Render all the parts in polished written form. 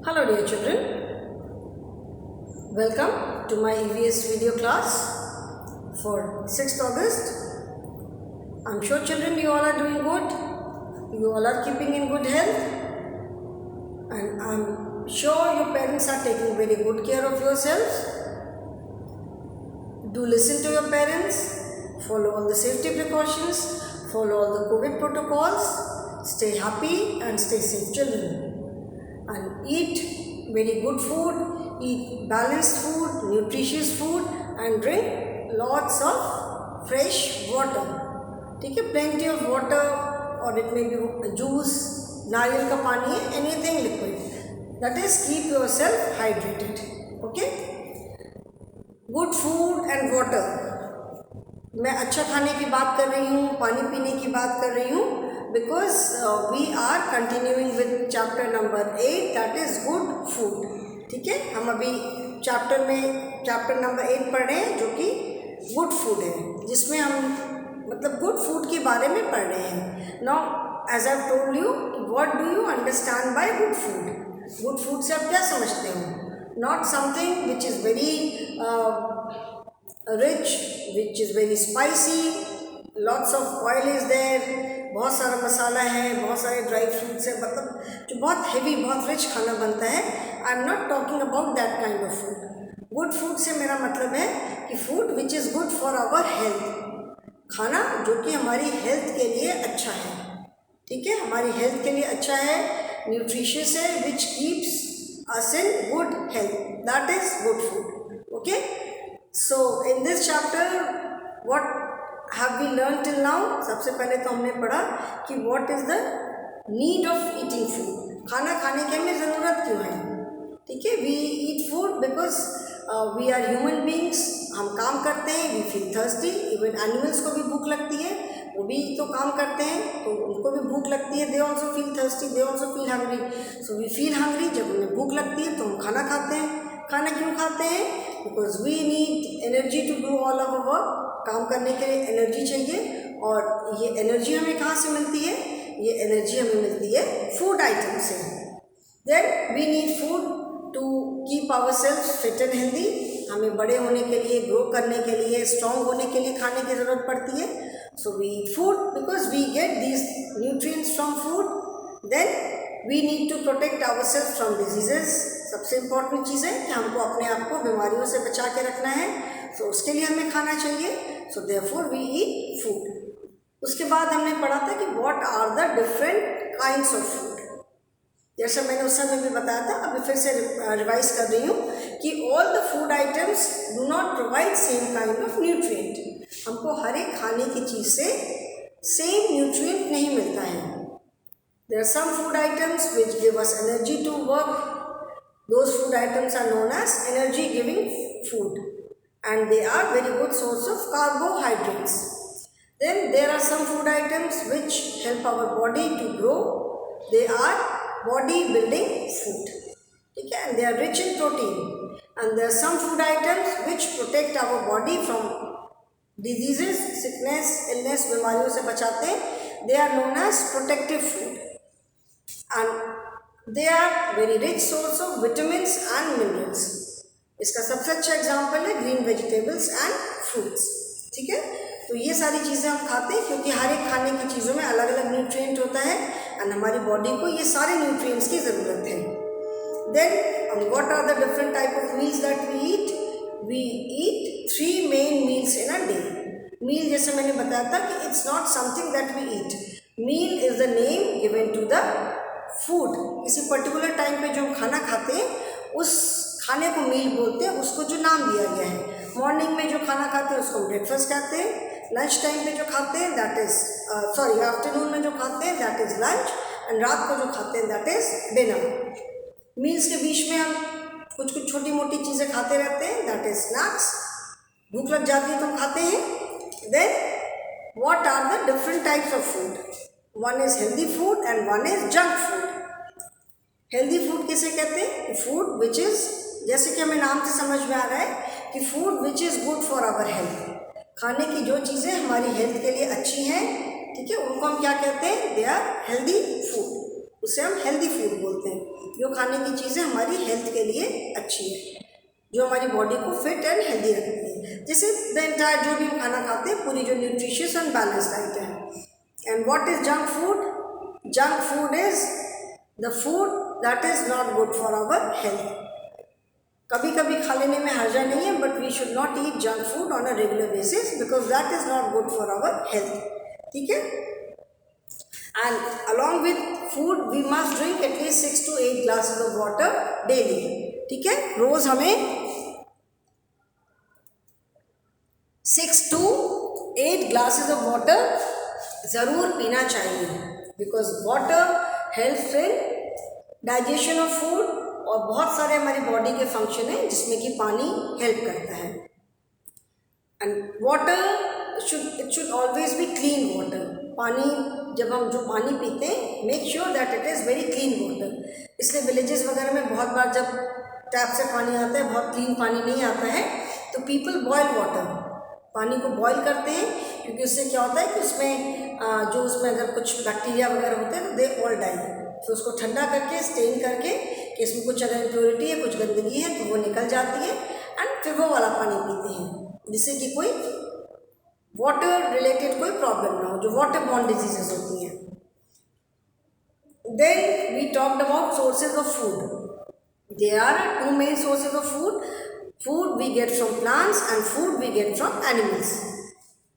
Hello dear children, welcome to my EVS video class for 6th August. I'm sure children you all are doing good, you all are keeping in good health, and I'm sure your parents are taking very good care of yourselves. Do listen to your parents, follow all the safety precautions, follow all the COVID protocols, stay happy and stay safe children. And eat very good food, eat balanced food, nutritious food, and drink lots of fresh water. ठीक है, plenty of water, or it may be juice, नारियल का पानी है, anything liquid. That is, keep yourself hydrated. Okay? Good food and water. मैं अच्छा खाने की बात कर रही हूँ, पानी पीने की बात कर रही हूँ. Because we are continuing with chapter number 8, that is good food. ठीक है, हम अभी चैप्टर नंबर 8 पढ़ रहे हैं जो कि गुड फूड है, जिसमें हम मतलब गुड फूड के बारे में पढ़ रहे हैं. Now as I told you, what do you understand by good food. Good food से आप क्या समझते हो? Not something which is very rich, which is very spicy, lots of oil is there, बहुत सारा मसाला है, बहुत सारे ड्राई फ्रूट्स है, मतलब जो बहुत हेवी, बहुत रिच खाना बनता है. I am not talking about that kind of food. Good food से मेरा मतलब है कि food which is good for our health, खाना जो कि हमारी हेल्थ के लिए अच्छा है. ठीक है, हमारी हेल्थ के लिए अच्छा है, न्यूट्रिशियस है, which keeps us in good health, that is good food. Okay, so in this chapter what have we learned till now? सबसे पहले तो हमने पढ़ा कि what is the need of eating food. खाना खाने की हमें ज़रूरत क्यों है? ठीक है, we eat food because we are human beings. हम काम करते हैं, we feel thirsty. Even animals को भी भूख लगती है, वो भी तो काम करते हैं तो उनको भी भूख लगती है. They also feel thirsty, they also feel hungry. So we feel hungry. जब हमें भूख लगती है तो हम खाना खाते हैं. खाना क्यों खाते हैं? Because we need energy to do all our work. काम करने के लिए एनर्जी चाहिए, और ये एनर्जी हमें कहाँ से मिलती है? ये एनर्जी हमें मिलती है फूड आइटम से. Then we need food to keep our self fit and healthy. हमें बड़े होने के लिए, ग्रो करने के लिए, स्ट्रॉन्ग होने के लिए खाने की ज़रूरत पड़ती है. So we eat food because we get these nutrients from food. Then we need to protect our self from diseases. सबसे इम्पॉर्टेंट चीज़ है कि हमको अपने आप को बीमारियों से बचा के रखना है, तो उसके लिए हमें खाना चाहिए. So therefore we eat food. उसके बाद हमने पढ़ा था कि what are the different kinds of food. जैसे मैंने उस समय भी बताया था, अभी फिर से रिवाइज कर रही हूँ कि all the food items do not provide same kind of nutrient. हमको हर एक खाने की चीज़ से सेम न्यूट्रिएंट नहीं मिलता है. There are some food items which give us energy to work. Those food items are known as energy giving food, and they are very good source of carbohydrates. Then there are some food items which help our body to grow. They are body building food. Okay, and they are rich in protein. And there are some food items which protect our body from diseases, sickness, illness, बीमारियों से बचाते हैं. They are known as protective food. And they are very rich source of vitamins and minerals. इसका सबसे अच्छा example है green vegetables and fruits. ठीक है, तो ये सारी चीज़ें हम खाते हैं क्योंकि हर एक खाने की चीज़ों में अलग अलग न्यूट्रिएंट होता है, एंड हमारी बॉडी को ये सारे न्यूट्रिएंट्स की ज़रूरत है. Then what are the different type of meals that we eat? We eat 3 main meals in a day. Meal जैसे मैंने बताया था कि it's not something that we eat. Meal is the name given to the food. किसी particular time पे जो हम खाना खाते हैं उस खाने को मील बोलते हैं, उसको जो नाम दिया गया है. मॉर्निंग में जो खाना खाते हैं उसको ब्रेकफास्ट कहते हैं. लंच टाइम पे जो खाते हैं दैट इज़ आफ्टरनून में जो खाते हैं दैट इज़ लंच, एंड रात को जो खाते हैं दैट इज़ डिनर. मील्स के बीच में हम कुछ कुछ छोटी मोटी चीज़ें खाते रहते हैं, दैट इज़ स्नैक्स. भूख लग जाती है तो हम खाते हैं. Then what are the different types of food? One is healthy food and one is junk food. Healthy food किसे कहते हैं? फूड विच इज़, जैसे कि हमें नाम से समझ में आ रहा है कि food which is good for our health. खाने की जो चीज़ें हमारी हेल्थ के लिए अच्छी हैं, ठीक है, उनको हम क्या कहते हैं? They are healthy food. उसे हम हेल्दी फूड बोलते हैं. जो खाने की चीज़ें हमारी हेल्थ के लिए अच्छी है, जो हमारी बॉडी को फिट एंड हेल्दी रखती है। जैसे द एंटायर जो भी हम खाना खाते हैं, पूरी जो न्यूट्रिशियस एंड बैलेंस डाइट है। And what is junk food? Junk food is the food that is not good for our health. कभी कभी खा लेने में हर्जा नहीं है, but we should not eat junk food on a regular basis because that is not good for our health. ठीक है। And along with food we must drink at least 6 to 8 glasses of water daily. ठीक है, रोज हमें 6 to 8 glasses of water ज़रूर पीना चाहिए because water helps in digestion of food और बहुत सारे हमारी बॉडी के फंक्शन हैं जिसमें कि पानी हेल्प करता है। And water it should always be clean water. पानी जब हम जो पानी पीते हैं, make sure that it is very clean water. इसलिए विलेजेस वगैरह में बहुत बार जब टैप से पानी आता है, बहुत क्लीन पानी नहीं आता है, तो पीपल बॉयल वाटर, पानी को बॉयल करते हैं, क्योंकि उससे क्या होता है कि उसमें जो उसमें अगर कुछ बैक्टीरिया वगैरह होते हैं तो दे ऑल डाई। तो उसको ठंडा करके स्टेन करके कि इसमें कुछ अगर इम्प्योरिटी है, कुछ गंदगी है, तो वो निकल जाती है एंड फिर वो वाला पानी पीते हैं, जिससे कि कोई वाटर रिलेटेड कोई प्रॉब्लम ना हो, जो वाटर बॉर्न डिजीजेज होती हैं। Then we talked about sources of food. There are two main sources of food. Food we get from plants and food we get from animals.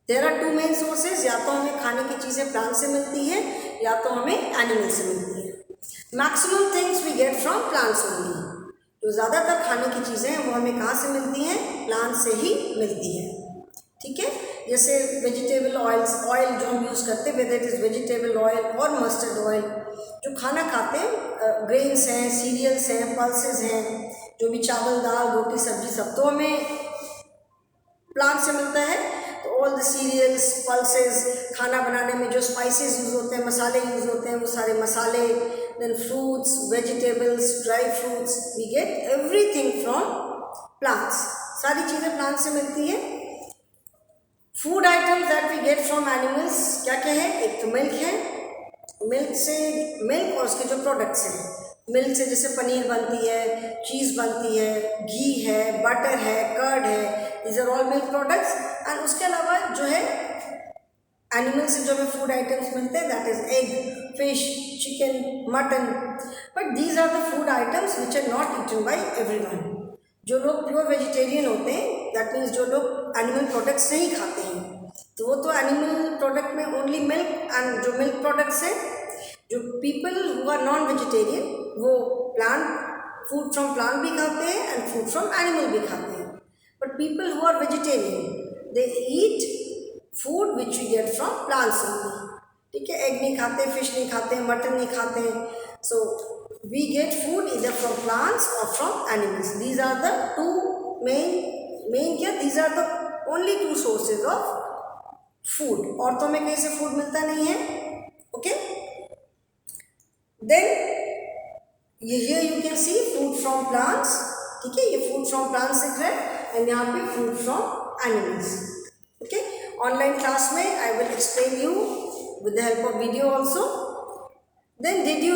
There are two main sources. या तो हमें खाने की चीज़ें plant से मिलती है या तो हमें एनिमल से मिलती है। Maximum things we get from plants only. तो ज़्यादातर खाने की चीज़ें हैं वो हमें कहाँ से मिलती हैं? प्लांट से ही मिलती है। ठीक है, जैसे वेजिटेबल ऑयल्स, ऑयल जो हम यूज़ करते हैं, whether it is vegetable oil और मस्टर्ड ऑयल, जो खाना खाते हैं, ग्रेन्स हैं, सीरियल्स हैं, पल्सेस हैं, जो भी चावल दाल रोटी सब्जी सब तो हमें प्लांट से मिलता है। तो ऑल द सीरियल्स पल्सेस, खाना बनाने में जो स्पाइसेस यूज़ होते हैं, मसाले यूज़ होते हैं, वो सारे मसाले, then fruits, vegetables, dry fruits, we get everything from plants. सारी चीज़ें प्लांट से मिलती हैं। Food items that we get from animals क्या क्या है? एक तो मिल्क है, मिल्क और उसके जो प्रोडक्ट्स हैं, मिल्क से जैसे पनीर बनती है, चीज़ बनती है, घी है, बटर है, कर्ड है, these are all milk products. And उसके अलावा जो है एनिमल से जो हमें फूड आइटम्स मिलते हैं, that is egg, fish, chicken, mutton, but these are the food items which are not eaten by everyone. जो लोग प्योर वेजिटेरियन होते हैं, दैट मीन्स जो लोग एनिमल प्रोडक्ट्स नहीं खाते हैं, तो वो तो एनिमल प्रोडक्ट में ओनली मिल्क एंड जो मिल्क प्रोडक्ट्स हैं। जो people who are non vegetarian वो प्लांट फूड फ्रॉम प्लांट भी खाते हैं एंड फूड फ्रॉम एनिमल भी खाते हैं। But people who are vegetarian they eat food which we get from plants only. ठीक है, एग नहीं खाते, फिश नहीं खाते, मटन नहीं खाते। सो वी गेट फूड इधर फ्रॉम प्लांट्स और from animals. These are the two main क्या, these are the only two sources of food. और तो हमें कहीं से फूड मिलता नहीं है। Okay, then here you can see food from plants. ठीक है, ये फूड फ्रॉम प्लांट्स दिख रहा है एंड यहाँ पे food from animals. Okay, online class में I will explain you with the help of video also. Then did you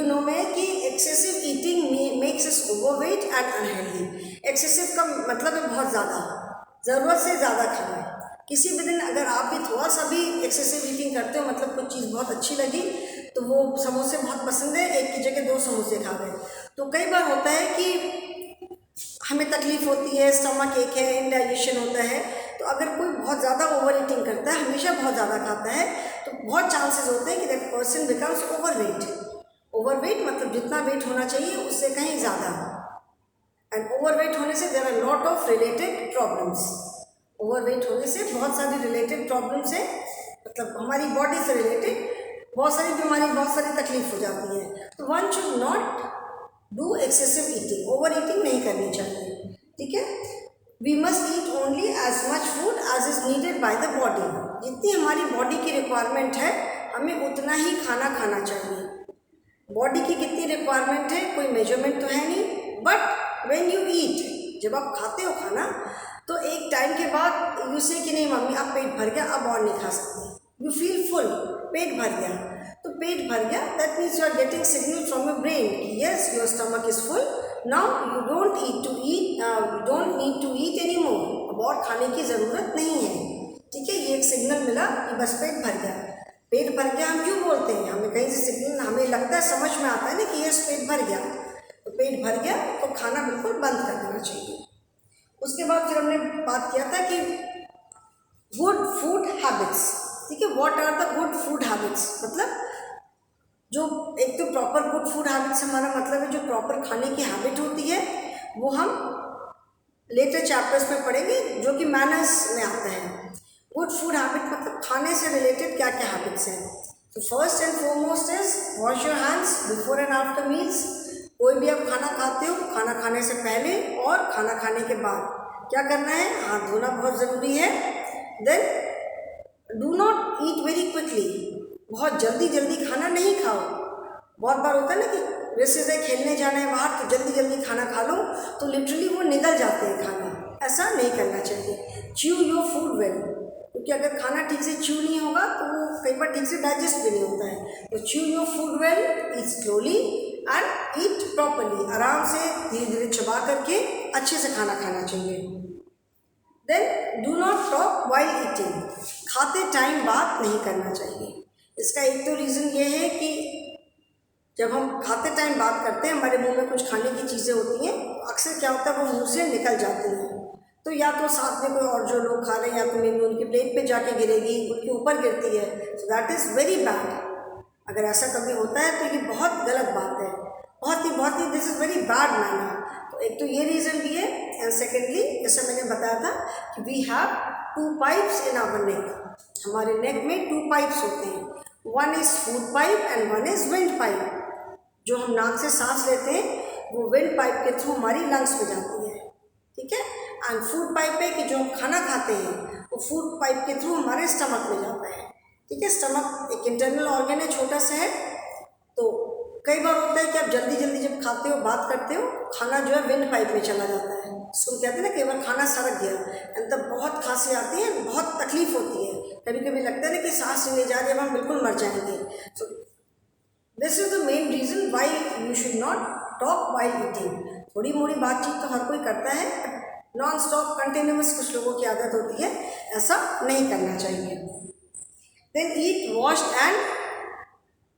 know में कि excessive eating makes us overweight and unhealthy. Excessive का मतलब है बहुत ज़्यादा, ज़रूरत से ज़्यादा खाना। किसी भी दिन अगर आप भी थोड़ा सा भी एक्सेसिव ईटिंग करते हो, मतलब कुछ चीज़ बहुत अच्छी लगी तो वो समोसे बहुत पसंद है, एक की जगह 2 समोसे खा गए, तो कई बार होता है कि हमें तकलीफ़ होती है, स्टमक एक है, इंडाइजेशन होता है। तो अगर कोई बहुत ज़्यादा ओवर ईटिंग करता है, हमेशा बहुत ज़्यादा खाता है, तो बहुत चांसेस होते हैं कि दैट पर्सन बिकम्स ओवरवेट मतलब जितना वेट होना चाहिए उससे कहीं ज़्यादा। एंड ओवरवेट होने से there are lot of related problems. Overweight होने से बहुत सारी रिलेटेड प्रॉब्लम्स हैं, मतलब हमारी बॉडी से रिलेटेड बहुत सारी बीमारी, बहुत सारी तकलीफ हो जाती है। तो one should not do excessive eating, over eating नहीं करनी चाहिए। ठीक है, we must eat only as much food as is needed by the body. जितनी हमारी बॉडी की रिक्वायरमेंट है हमें उतना ही खाना खाना चाहिए। बॉडी की कितनी रिक्वायरमेंट है कोई मेजरमेंट तो है नहीं, बट व्हेन यू ईट, जब आप खाते हो खाना, तो एक टाइम के बाद यू से कि नहीं मम्मी अब पेट भर गया, अब और नहीं खा सकते, यू फील फुल, पेट भर गया, तो पेट भर गया, that means you are getting signal from your brain कि yes your stomach is full, now you don't need to eat any more, अब और खाने की ज़रूरत नहीं है। ठीक है, ये एक सिग्नल मिला कि बस पेट भर गया। पेट भर गया हम क्यों बोलते हैं, हमें कहीं से सिग्नल, हमें लगता है, समझ में आता है ना कि यस पेट भर गया, तो पेट भर गया तो खाना बिल्कुल बंद कर देना चाहिए। उसके बाद फिर हमने बात किया था कि गुड फूड हैबिट्स। ठीक है, what are the good food habits, मतलब जो एक तो प्रॉपर गुड फूड हैबिट्स हमारा मतलब है जो प्रॉपर खाने की हैबिट होती है, वो हम लेटर चैप्टर्स में पढ़ेंगे जो कि मैनर्स में आता है। गुड फूड हैबिट मतलब खाने से रिलेटेड क्या क्या हैबिट्स हैं। तो first and foremost is wash your hands before and after meals. कोई भी आप खाना खाते हो, खाना खाने से पहले और खाना खाने के बाद क्या करना है, हाथ धोना बहुत ज़रूरी है। Then do not eat very quickly, बहुत जल्दी जल्दी खाना नहीं खाओ। बहुत बार होता है ना कि जैसे से खेलने जाना है बाहर तो जल्दी जल्दी खाना खा लो, तो लिटरली वो निगल जाते हैं खाना, ऐसा नहीं करना चाहिए। च्यू योर फूड वेल, क्योंकि अगर खाना ठीक से च्यू नहीं होगा तो वो कई बार ठीक से डाइजेस्ट भी नहीं होता है। तो chew your food well, eat slowly and eat properly, आराम से धीरे धीरे चबा करके अच्छे से खाना खाना चाहिए। Then do not talk while eating, खाते टाइम बात नहीं करना चाहिए। इसका एक तो रीज़न ये है कि जब हम खाते टाइम बात करते हैं, हमारे मुंह में कुछ खाने की चीज़ें होती हैं, अक्सर क्या होता है वो मुंह से निकल जाती हैं, तो या तो साथ में कोई और जो लोग खा रहे हैं या तो मेरी उनकी प्लेट पे जाके गिरेगी, उनके ऊपर गिरती है, so that is very bad. अगर ऐसा कभी होता है तो ये बहुत गलत बात है, बहुत ही this is very bad manner. तो एक तो ये रीज़न भी है, एंड सेकेंडली जैसे मैंने बताया था कि we have 2 pipes in our neck, हमारे नेक में 2 पाइप्स होते हैं, one is food pipe and one is wind pipe. जो हम नाक से सांस लेते हैं वो विंड पाइप के थ्रू हमारी लंग्स में जाती है। ठीक है, एंड फूड पाइप है कि जो हम खाना खाते हैं वो फूड पाइप के थ्रू हमारे स्टमक में जाता है। ठीक है, स्टमक एक इंटरनल ऑर्गन है, छोटा सा है। तो कई बार होता है कि आप जल्दी जल्दी जब खाते हो, बात करते हो, खाना जो है विंड पाइप में चला जाता है, उसको कहते हैं ना कई बार खाना सड़क गया, एंड तब बहुत खांसी आती है, बहुत तकलीफ होती है, कभी कभी लगता है ना कि सांस नहीं जा रही, अब हम बिल्कुल मर जाएंगे। So this is the main reason why you should not talk while eating. थोड़ी मोड़ी बातचीत तो हर कोई करता है, नॉन स्टॉप कंटिन्यूस कुछ लोगों की आदत होती है, ऐसा नहीं करना चाहिए। Then eat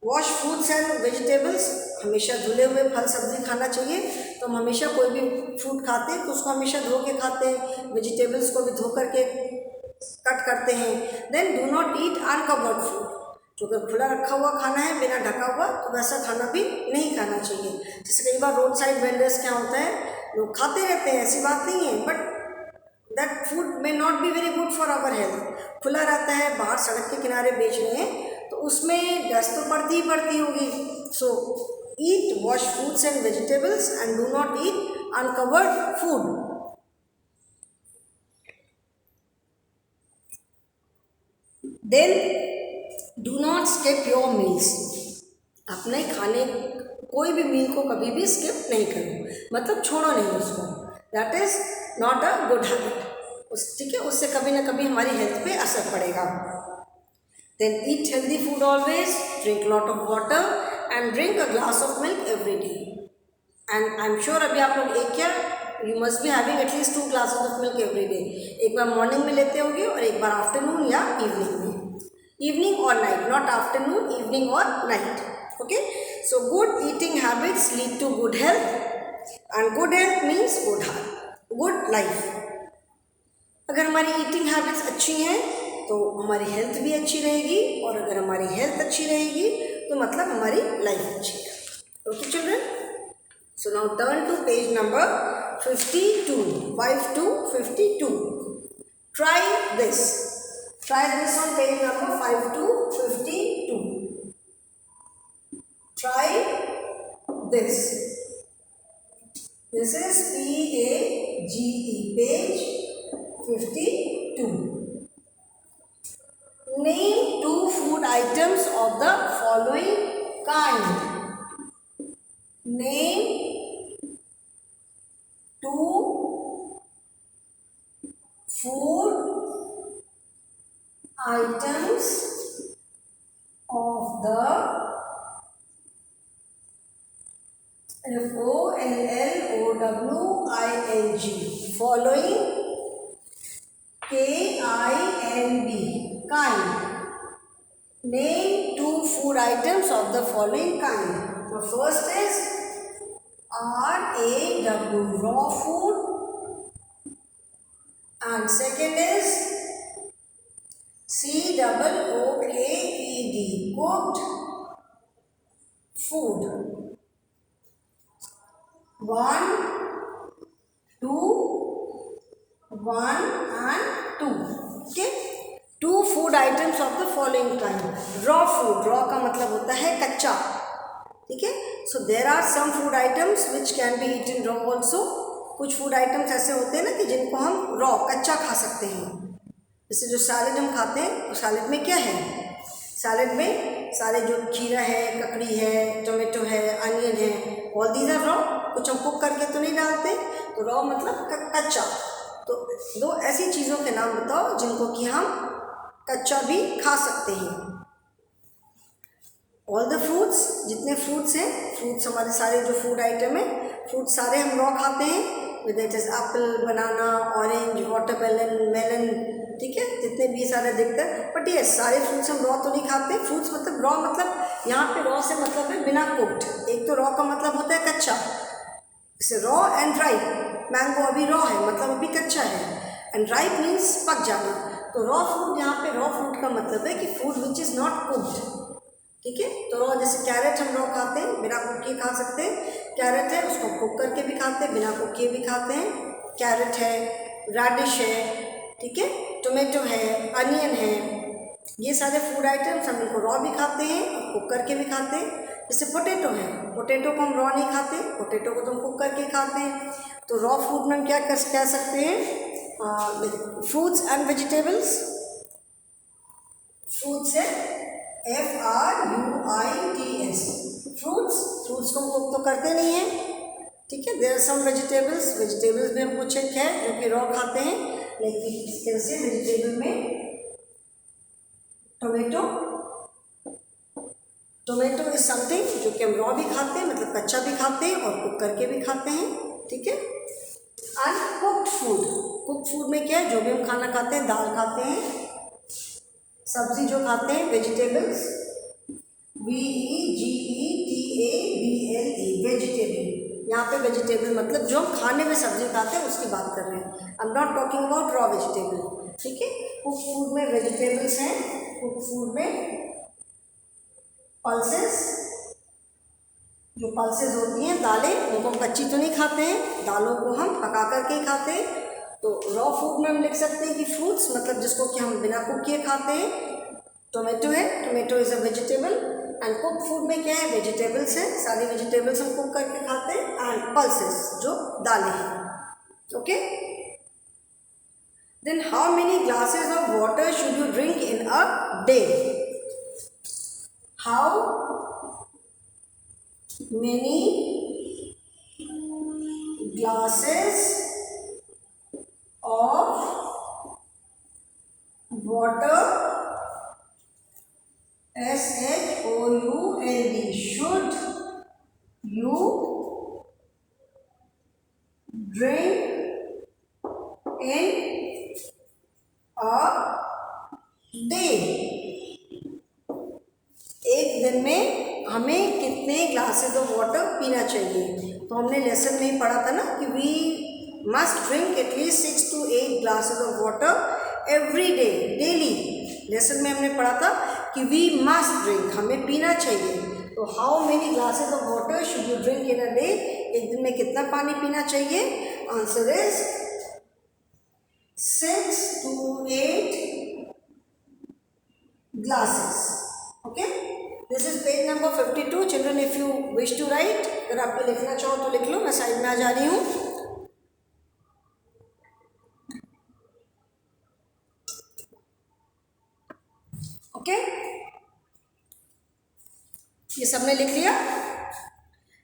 wash fruits and vegetables, हमेशा धुले हुए फल सब्जी खाना चाहिए। तो हम हमेशा कोई भी फ्रूट खाते हैं तो उसको हमेशा धो के खाते हैं, वेजिटेबल्स को भी धो करके कट करते हैं। Then do not eat uncovered food, जो अगर खुला रखा हुआ खाना है बिना ढका हुआ तो वैसा खाना भी नहीं खाना चाहिए। जैसे कई बार रोड साइड वेंडर्स क्या होता है, लोग खाते रहते हैं, ऐसी बात नहीं है, but that food may not be very good for our health. खुला रहता है, बाहर सड़क के किनारे बेच रहे हैं तो उसमें डस्ट तो पड़ती ही पड़ती होगी। So eat wash fruits and vegetables and do not eat uncovered food. Then do not skip your meals, अपने खाने कोई भी मील को कभी भी स्किप नहीं करो, मतलब छोड़ो नहीं उसको, that is not a good habit. ठीक है, उससे कभी ना कभी हमारी हेल्थ पे असर पड़ेगा। Then eat healthy food always, drink lot of water and drink a glass of milk every day. And I am sure अभी आप लोग एक क्या you must be having at least 2 glasses of milk every day. एक बार morning में लेते होंगे और एक बार आफ्टरनून या इवनिंग में, evening or night, not afternoon, evening or night. Okay, so good eating habits lead to good health and good health means good life. अगर हमारी ईटिंग हैबिट्स अच्छी हैं तो हमारी हेल्थ भी अच्छी रहेगी, और अगर हमारी हेल्थ अच्छी रहेगी तो मतलब हमारी लाइफ अच्छी है। Okay children, so now turn to page number 52, 52. Try this. Try this on page number 5 to 52. Try this. This is PAGE, page 52. Name 2 food items of the following kind. Name 2 food items of the FOLLOWING, following. KIND, kind. Name 2 food items of the following kind. The first is RAW, raw food, and second is COOKED, cooked food. 1, 2, 1 and 2. Okay, 2 food items of the following kind. Raw food, raw का मतलब होता है कच्चा, ठीक है. So there are some food items which can be eaten raw also. कुछ food items ऐसे होते हैं ना कि जिनको हम रॉ कच्चा खा सकते हैं. जैसे जो सैलेड हम खाते हैं, तो सैलेड में क्या है, सैलेड में सारे जो खीरा है, ककड़ी है, टोमेटो है, अनियन है, ऑल दीज आर रॉ. कुछ हम कुक करके तो नहीं डालते. तो रॉ मतलब कच्चा. तो 2 ऐसी चीज़ों के नाम बताओ जिनको कि हम कच्चा भी खा सकते हैं. ऑल द फ्रूट्स, जितने फ्रूट्स हैं, फ्रूट्स हमारे सारे जो फूड आइटम है, फ्रूट्स सारे हम रॉ खाते हैं. With it is apple, banana, orange, watermelon, melon, ठीक है, जितने भी सारे दिखते हैं. बट ये सारे फ्रूट्स हम रॉ तो नहीं खाते. फ्रूट्स मतलब रॉ मतलब यहाँ पे रॉ से मतलब है बिना कुक्ड. एक तो रॉ का मतलब होता है कच्चा, जैसे रॉ एंड राइप. मैंगो अभी रॉ है मतलब अभी कच्चा है, एंड राइप मीन्स पक जाना. तो रॉ फूड, यहाँ पे रॉ फूड का मतलब है कि food which is not cooked, ठीक है. तो रॉ जैसे कैरेट हम रॉ खाते हैं, बिना कुक किए खा सकते हैं. कैरेट है उसको कुक करके भी खाते हैं, बिना कुक किए भी खाते हैं. कैरेट है, रेडिश है, ठीक है, टोमेटो है, अनियन है, ये सारे फूड आइटम्स हम इनको रॉ भी खाते हैं और कुक करके भी खाते हैं. जैसे पोटैटो है, पोटैटो को हम रॉ नहीं खाते, पोटैटो को तो हम कुक करके खाते हैं. तो रॉ फूड में हम क्या कह सकते हैं, फ्रूट्स एंड वेजिटेबल्स. फ्रूट्स है FRUITS, फ्रूट्स को हम कुक तो करते नहीं हैं, ठीक है. देयर आर सम वेजिटेबल्स में हम कुछ एक है जो कि रॉ खाते हैं. लाइक कैसे वेजिटेबल में टोमेटो इज समथिंग जो कि हम रॉ भी खाते हैं, मतलब कच्चा भी खाते हैं और कुक करके भी खाते हैं, ठीक है. एंड कुक्ड फूड में क्या है, जो भी हम खाना खाते हैं, दाल खाते हैं, सब्जी जो खाते हैं, वेजिटेबल्स, VEGETABLE, वेजिटेबल. यहाँ पे वेजिटेबल मतलब जो हम खाने में सब्जी खाते हैं उसकी बात कर रहे हैं. आई am not talking about raw vegetable, ठीक है. कुक फूड में वेजिटेबल्स हैं, कुक फूड में पल्सेस, जो पल्सेस होती हैं, दालें, उनको हम कच्ची तो नहीं खाते हैं, दालों को हम पका करके ही खाते हैं. तो रॉ फूड में हम लिख सकते हैं कि फ्रूट्स मतलब जिसको कि हम बिना कुक किए खाते हैं. टोमेटो है, tomato is a vegetable. And cook food में क्या है, वेजिटेबल्स हैं, सारी वेजिटेबल्स हम कुक करके खाते हैं. एंड पल्सेस जो दालें हैं, okay. Then how many glasses of water should you drink in a day. How many glasses of water, SHOULD, should you drink in a day. एक दिन में हमें कितने ग्लासेस ऑफ वाटर पीना चाहिए. तो हमने लेसन में ही पढ़ा था ना कि we must drink at least 6 to 8 glasses of water every day, daily. Lesson में हमने पढ़ा था कि we must drink, हमें पीना चाहिए. तो how many glasses of water should you drink in a day, एक दिन में कितना पानी पीना चाहिए. Answer is 6 to 8 glasses. Okay, this is page number 52. Children, if you wish to write, अगर आप लिखना चाहो तो लिख लो, मैं साइड में आ जा रही हूँ. ओके, ये सबने लिख लिया.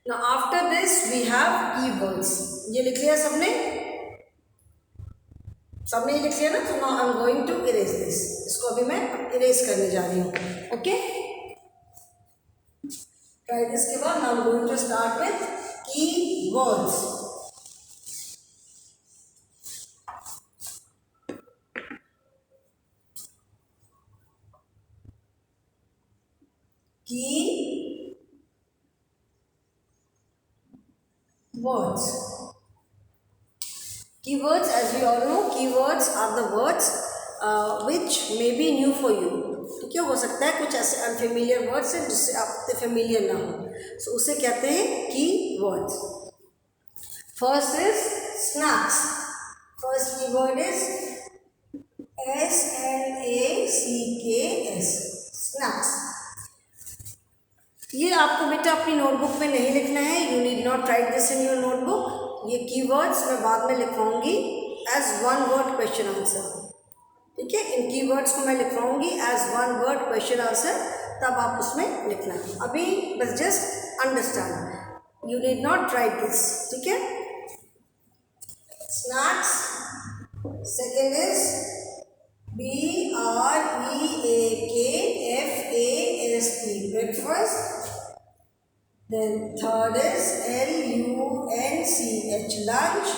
Now after this we have keywords. ये लिख लिया सबने ये लिख लिया ना. तो now I am going to erase this. इसको अभी मैं इरेज करने जा रही हूँ. Okay, right. इसके बाद now I am going to start with words. Key words. Keywords, as we all know, keywords are the words which may be new for you. तो क्या हो सकता है कुछ ऐसे अनफेमिलियर वर्ड्स हैं जिससे आप फेमिलियर ना हो, सो उसे कहते हैं key words. First is snacks. First keyword is SNACKS, snacks. ये आपको बेटा अपनी नोटबुक में नहीं लिखना है, you need not write this in your notebook. ये कीवर्ड्स मैं बाद में लिखवाऊंगी as one word question answer, ठीक है। इन कीवर्ड्स को मैं लिखवाऊंगी as one word question answer, तब आप उसमें लिखना है। अभी बस just understand, you need not write this, ठीक है। Snacks. Second is BREAKFAST, breakfast. Then third is LUNCH, lunch.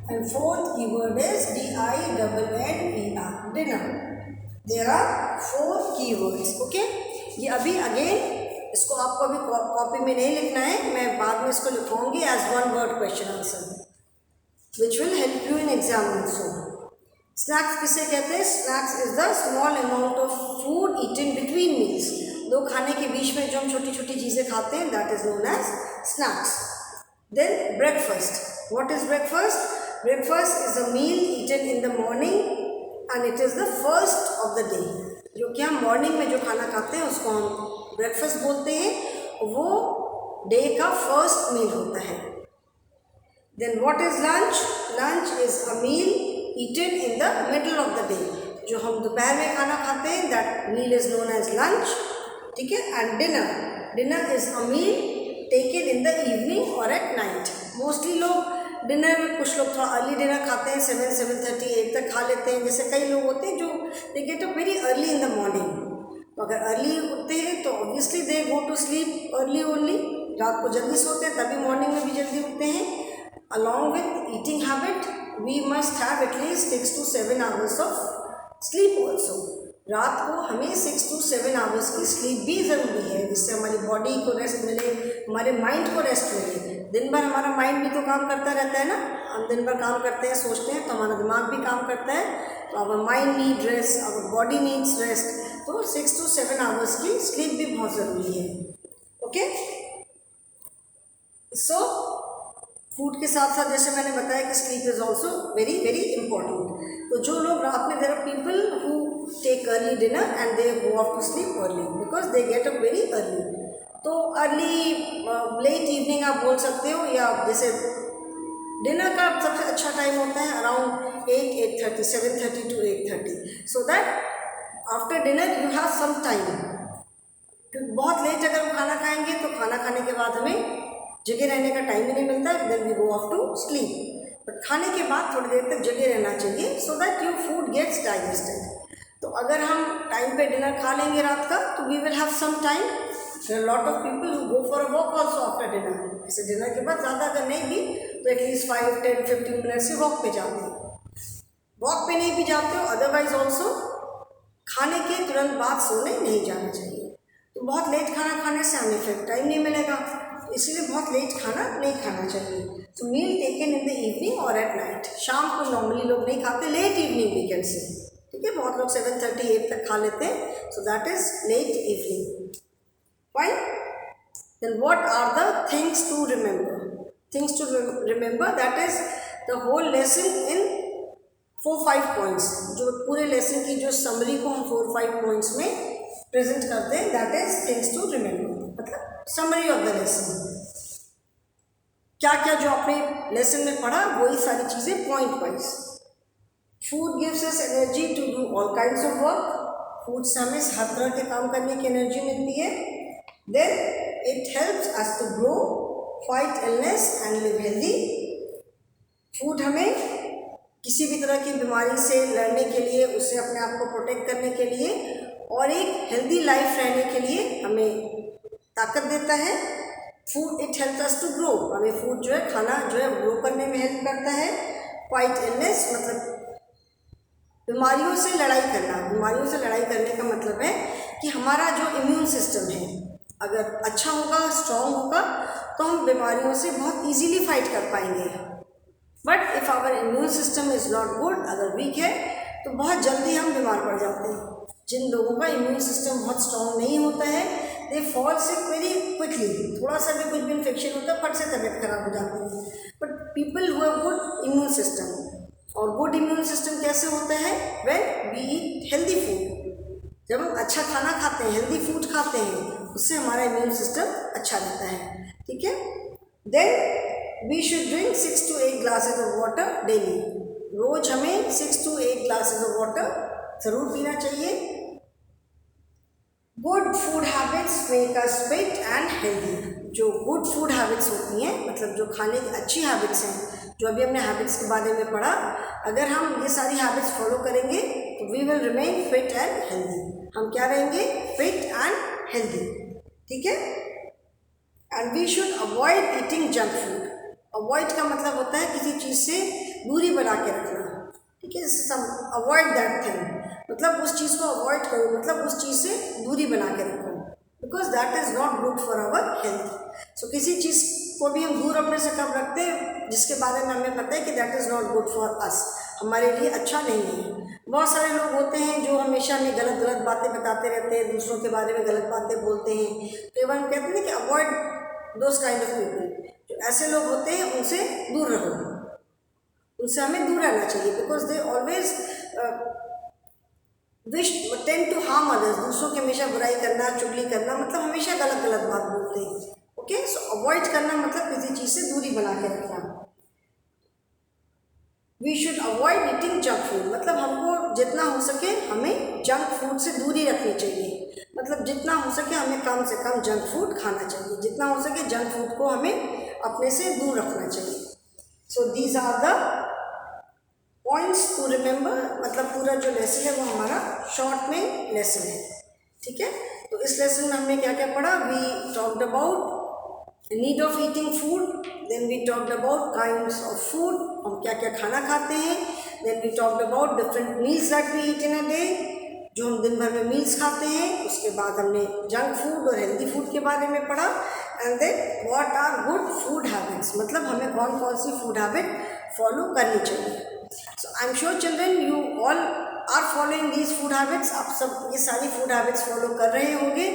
And fourth keyword is DINNER, dinner. There are 4 keywords, okay? ये अभी अगेन इसको आपको अभी कॉपी में नहीं लिखना है, मैं बाद में इसको लिखवाऊंगी as one word question answer, which will help you in exam also. Snacks किसे कहते हैं? Snacks is the small amount of food eaten between meals. दो खाने के बीच में जो हम छोटी छोटी चीज़ें खाते हैं, that is known as snacks. Then breakfast. What is breakfast? Breakfast is a meal eaten in the morning and it is the first of the day. जो कि हम मॉर्निंग में जो खाना खाते हैं उसको हम ब्रेकफास्ट बोलते हैं, वो डे का फर्स्ट मील होता है। Then what is lunch? Lunch is a meal eaten in the middle of the day. जो हम दोपहर में खाना खाते हैं, that meal is known as lunch, ठीक है। And dinner, dinner is a meal taken in the evening और एट नाइट। मोस्टली लोग डिनर में, कुछ लोग थोड़ा अर्ली डिनर खाते हैं, 7:30 8 तक खा लेते हैं। जैसे कई लोग होते हैं जो they get up very early in the morning. तो अगर अर्ली उठते हैं तो obviously they go to sleep early only, रात को जल्दी सोते हैं, तभी मॉर्निंग में भी जल्दी उठते हैं। Along with eating habit we must have at least 6 to 7 hours of sleep also. रात को हमें 6 to 7 hours की स्लीप भी ज़रूरी है, जिससे हमारी बॉडी को रेस्ट मिले, हमारे माइंड को रेस्ट मिले। दिन भर हमारा माइंड भी तो काम करता रहता है ना, हम दिन भर काम करते हैं, सोचते हैं, तो हमारा दिमाग भी काम करता है। तो our mind need rest, our body needs rest. तो 6 to 7 hours की स्लीप भी बहुत ज़रूरी है, ओके। सो फूड के साथ साथ जैसे मैंने बताया कि sleep is also very very important. तो जो लोग रात में, there are people who take early dinner and they go off to sleep early because they get up very early. तो अर्ली लेट इवनिंग आप बोल सकते हो, या जैसे डिनर का सबसे अच्छा टाइम होता है around 8:30, 7:30 to 8:30, so that after dinner you have some time. क्योंकि बहुत लेट अगर हम खाना खाएंगे तो खाना खाने के बाद हमें जगह रहने का टाइम ही नहीं मिलता, then we go off to sleep. But खाने के बाद थोड़ी देर तक जगह रहना चाहिए so that your food gets digested. तो अगर हम टाइम पे डिनर खा लेंगे रात का, तो we will have some time. There are lot of people who go for a walk also after dinner. जैसे डिनर के बाद ज़्यादा अगर नहीं भी तो एटलीस्ट 5, 10, 15 मिनट से वॉक पे जाते हो। वॉक पे नहीं भी जाते हो, अदरवाइज ऑल्सो खाने के तुरंत बाद सोने नहीं जाना चाहिए। तो बहुत लेट खाना खाने से हमें फिर टाइम नहीं मिलेगा, इसलिए बहुत लेट खाना नहीं खाना चाहिए। तो मील टेकन इन द इवनिंग और एट नाइट। शाम को नॉर्मली लोग नहीं खाते, late evening we can say, ठीक है। बहुत लोग 7:30 8 तक खा लेते हैं, so that is late evening, fine. Then what are the things to remember? Things to remember, that is the whole lesson in 4-5 points. जो पूरे लेसन की जो समरी को हम 4-5 पॉइंट्स में प्रेजेंट करते हैं, that is things to remember, मतलब समरी ऑफ द लेसन। क्या क्या जो आपने लेसन में पढ़ा वही सारी चीज़ें point wise. Food gives us energy to do all kinds of work. Food से हमें हर तरह के काम करने की एनर्जी मिलती है। Then it helps us to grow, fight illness and live healthy. फूड हमें किसी भी तरह की बीमारी से लड़ने के लिए, उससे अपने आप को प्रोटेक्ट करने के लिए और एक हेल्दी लाइफ रहने के लिए हमें ताकत देता है। Food it help us to grow, हमें फूड जो है खाना जो है ग्रो करने में हेल्प करता है। फाइट इलनेस मतलब बीमारियों से लड़ाई करना। बीमारियों से लड़ाई करने का मतलब है कि हमारा जो इम्यून सिस्टम है अगर अच्छा होगा, स्ट्रॉन्ग होगा, तो हम बीमारियों से बहुत इजीली फाइट कर पाएंगे। But if our immune system is not good, अगर वीक है तो बहुत जल्दी हम बीमार पड़ जाते हैं। जिन लोगों का इम्यून सिस्टम बहुत स्ट्रॉन्ग नहीं होता है, they fall sick very quickly. थोड़ा सा भी कुछ भी इन्फेक्शन होता है, फट से तबीयत खराब हो जाती है। But people who have good immune system, और गुड इम्यून सिस्टम कैसे होता है? When we eat healthy food. जब हम अच्छा खाना खाते हैं, हेल्दी फूड खाते हैं, उससे हमारा इम्यून सिस्टम अच्छा रहता है। ठीक है। Then we should drink 6 to 8 glasses of water daily. रोज हमें 6 to 8 ग्लासेस ऑफ वाटर ज़रूर पीना चाहिए। Good food habits make us fit and healthy. जो गुड फूड हैबिट्स होती हैं, मतलब जो खाने की अच्छी हैबिट्स हैं, जो अभी हमने हैबिट्स के बारे में पढ़ा, अगर हम ये सारी हैबिट्स फॉलो करेंगे तो we will remain fit and healthy. हम क्या रहेंगे? Fit and healthy. ठीक है। And we should avoid eating junk food. Avoid का मतलब होता है किसी चीज़ से दूरी बना के रखना। ठीक है। सम अवॉइड दैट थिंग, मतलब उस चीज़ को अवॉइड करो, मतलब उस चीज़ से दूरी बना के रखो, because that is not good for our health. So किसी चीज़ को भी हम दूर अपने से कब रखते हैं जिसके बारे में हमें पता है कि that is not good for us, हमारे लिए अच्छा नहीं है। बहुत सारे लोग होते हैं जो हमेशा हमें गलत गलत बातें बताते रहते हैं, दूसरों के बारे में गलत बातें बोलते हैं। तो हम कहते हैं कि avoid those kind of people. जो ऐसे लोग होते हैं उनसे दूर रहो, उनसे हमें दूर रहना चाहिए, because they always wish tend to harm others. दूसरों की हमेशा बुराई करना, चुगली करना, मतलब हमेशा गलत गलत बात बोलते हैं। ओके। सो अवॉइड करना मतलब किसी चीज़ से दूरी बना के रखना। We should avoid eating junk food, मतलब हमको जितना हो सके हमें जंक फूड से दूरी रखनी चाहिए। मतलब जितना हो सके हमें कम से कम जंक फूड खाना चाहिए, जितना हो सके जंक फूड को हमें अपने से दूर रखना चाहिए। So these are the points to remember. मतलब पूरा जो लेसन है वो हमारा शॉर्ट में लेसन है। ठीक है। तो इस लेसन में हमने क्या क्या पढ़ा? We talked about need of eating food, then we talked about kinds of food, हम क्या क्या खाना खाते हैं। Then we talked about different meals that we eat in a day, जो हम दिन भर में मील्स खाते हैं। उसके बाद हमने जंक फूड और हेल्दी फूड के बारे में पढ़ा। And then what are good food habits, मतलब हमें कौन कौन सी फूड हैबिट फॉलो करनी चाहिए। So I am sure children you all are following these food habits. आप सब ये सारी फूड हैबिट्स फॉलो कर रहे होंगे।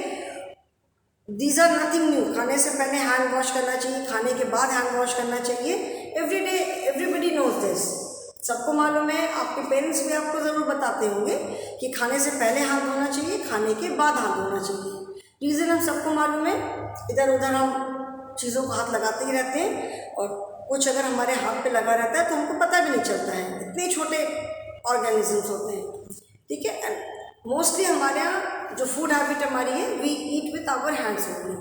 These are nothing new. खाने से पहले हैंड वॉश करना चाहिए, खाने के बाद हैंड वॉश करना चाहिए। Every day everybody knows this, सबको मालूम है। आपके पेरेंट्स भी आपको ज़रूर बताते होंगे कि खाने से पहले हाथ धोना चाहिए, खाने के बाद हाथ धोना चाहिए। रीज़न हम सबको मालूम है। इधर उधर हम चीज़ों को हाथ लगाते ही रहते हैं, और कुछ अगर हमारे हाथ पे लगा रहता है तो हमको पता भी नहीं चलता है। इतने छोटे ऑर्गेनिजम्स होते हैं। ठीक है। एंड मोस्टली हमारे यहाँ जो फूड हैबिट हमारी है, we eat with our hands only.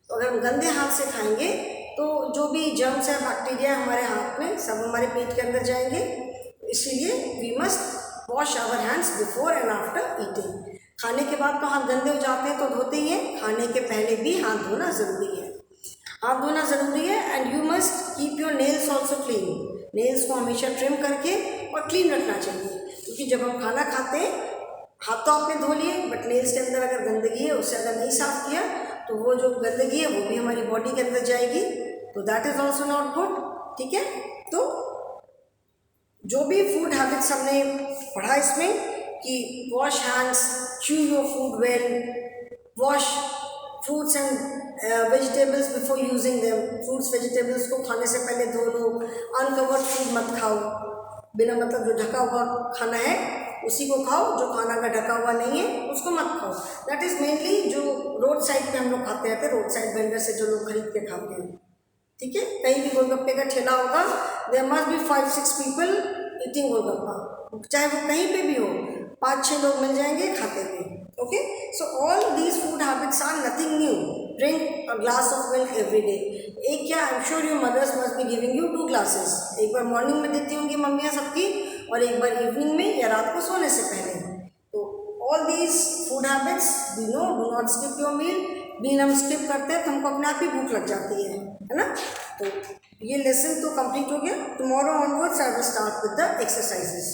तो अगर हम गंदे हाथ से खाएंगे तो जो भी जर्म्स है, बैक्टीरिया हमारे हाथ में, सब हमारे पेट के अंदर जाएंगे। इसीलिए we must wash our hands before and after eating. खाने के बाद तो हाथ गंदे हो जाते हैं तो धोते ही हैं, खाने के पहले भी हाथ धोना ज़रूरी है। हाथ धोना ज़रूरी है। And you must keep your nails also clean. Nails को हमेशा ट्रिम करके और क्लीन रखना चाहिए, क्योंकि जब हम खाना खाते हैं हाथ तो आपने धो लिए, बट नेल्स के अंदर अगर गंदगी है, उससे अगर नहीं साफ किया तो वो जो गंदगी है वो भी हमारी बॉडी के अंदर जाएगी, तो that is also not good. ठीक है। तो जो भी फूड हैबिट्स हमने पढ़ा इसमें कि wash hands, chew your food well, wash fruits and vegetables before using them. Fruits vegetables को खाने से पहले धो लो। अनकवर्ड फूड मत खाओ, बिना मतलब जो ढका हुआ खाना है उसी को खाओ, जो खाना का ढका हुआ नहीं है उसको मत खाओ। दैट इज़ मेनली जो रोड साइड पे हम लोग खाते रहते हैं, रोड साइड वेंडर से जो लोग खरीद के खाते हैं। ठीक है। कहीं भी गोलगप्पे का ठेला होगा, there must be 5-6 people eating golgappa, चाहे वो कहीं पे भी हो, 5-6 लोग मिल जाएंगे खाते हुए। Okay. So all these food habits are nothing new. Drink a glass of milk every day. एक क्या, I am sure your mothers must be giving you 2 glasses. एक बार मॉर्निंग में देती होंगी मम्मियाँ सबकी, और एक बार इवनिंग में या रात को सोने से पहले। तो all these food habits we know, do not skip your meal, बीन हम स्किप करते हैं तो हमको अपने आप ही भूख लग जाती है ना। तो ये लेसन तो कंप्लीट हो गया। Tomorrow onwards I will start with the exercises.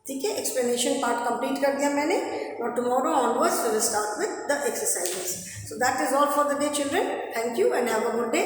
ठीक है, एक्सप्लेनेशन पार्ट कंप्लीट कर दिया मैंने, और tomorrow onwards we will start with the exercises. So that is all for the day children. Thank you and have a good day.